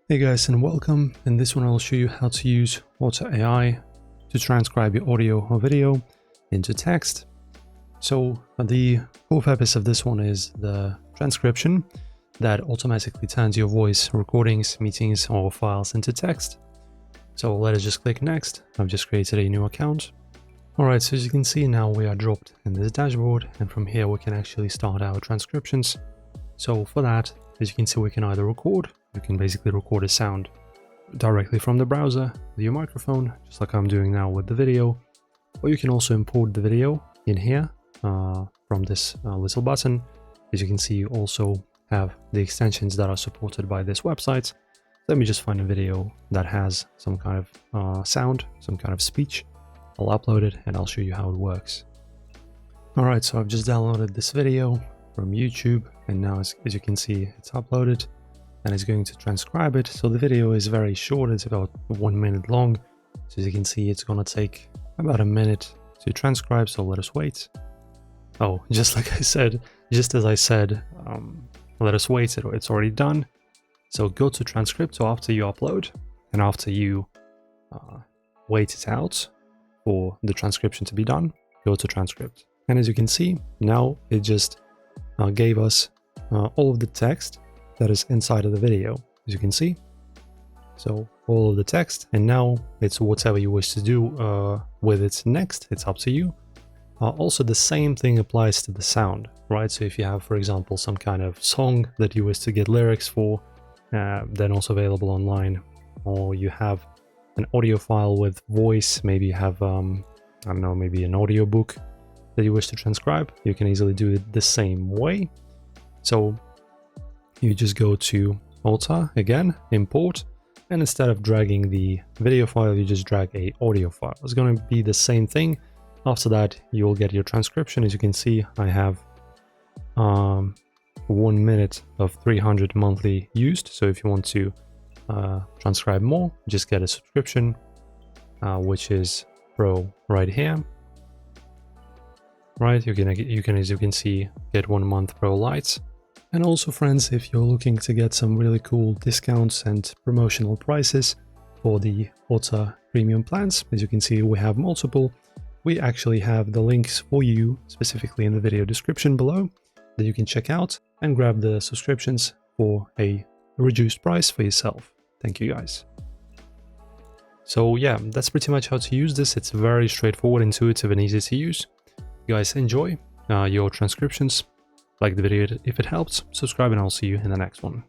Hey guys, and welcome. In this one I'll show you how to use Otter AI to transcribe your audio or video into text. So the core purpose of this one is the transcription that automatically turns your voice recordings, meetings or files into text. So let us just click next. I've just created a new account. Alright, so as you can see now we are dropped in this dashboard, and from here we can actually start our transcriptions. So for that, as you can see, we can either record. You can basically record a sound directly from the browser with your microphone, just like I'm doing now with the video. Or you can also import the video in here from this little button. As you can see, you also have the extensions that are supported by this website. Let me just find a video that has some kind of sound, some kind of speech. I'll upload it and I'll show you how it works. Alright, so I've just downloaded this video from YouTube, and now as you can see, it's uploaded and it's going to transcribe it. So the video is very short, it's about 1 minute long. So as you can see, it's gonna take about a minute to transcribe, so let us wait. Oh, just like I said, just as I said, let us wait, it's already done. So go to transcript, so after you upload and after you wait it out for the transcription to be done, go to transcript. And as you can see, now it just gave us all of the text that is inside of the video, as you can see. So all of the text, and now it's whatever you wish to do with it next, it's up to you. Also the same thing applies to the sound, right? So if you have, for example, some kind of song that you wish to get lyrics for, then also available online, or you have an audio file with voice, maybe you have, I don't know, maybe an audio book that you wish to transcribe, you can easily do it the same way. So you just go to Otter again, import, and instead of dragging the video file, you just drag a audio file. It's going to be the same thing. After that, you'll get your transcription. As you can see, I have 1 minute of 300 monthly used. So if you want to transcribe more, just get a subscription, which is Pro right here. Right, you can, as you can see, get 1 month Pro Lite. And also, friends, if you're looking to get some really cool discounts and promotional prices for the Otter premium plans, as you can see, we have multiple. We actually have the links for you specifically in the video description below that you can check out and grab the subscriptions for a reduced price for yourself. Thank you guys. So yeah, that's pretty much how to use this. It's very straightforward, intuitive and easy to use. You guys enjoy your transcriptions, like the video if it helps, subscribe, and I'll see you in the next one.